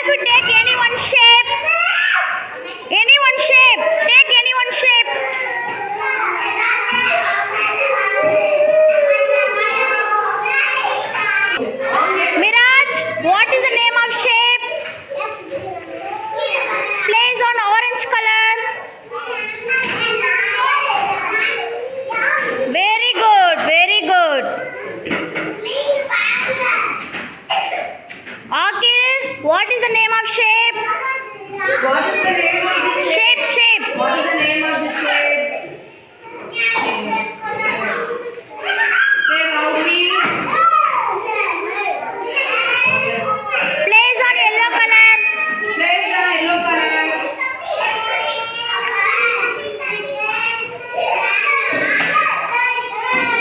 of you take any one shape. Any one shape. Take any one shape. Miraj, what is the name of shape? Place on orange color. Very good, very good. Akil, what is the name of shape? What is the name of the shape? Shape. What is the name of the shape? Say loudly. Place on yellow color. Place the yellow color.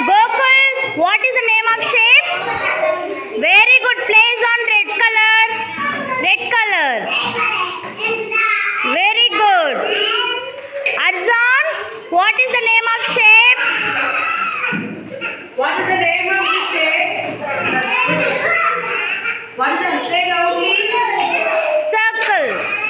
Gokul, what is the name of shape? Very good. Place on red color. Red color. Very good. Arzan, what is the name of shape? What is the name of the shape? What is the say loudly? Circle.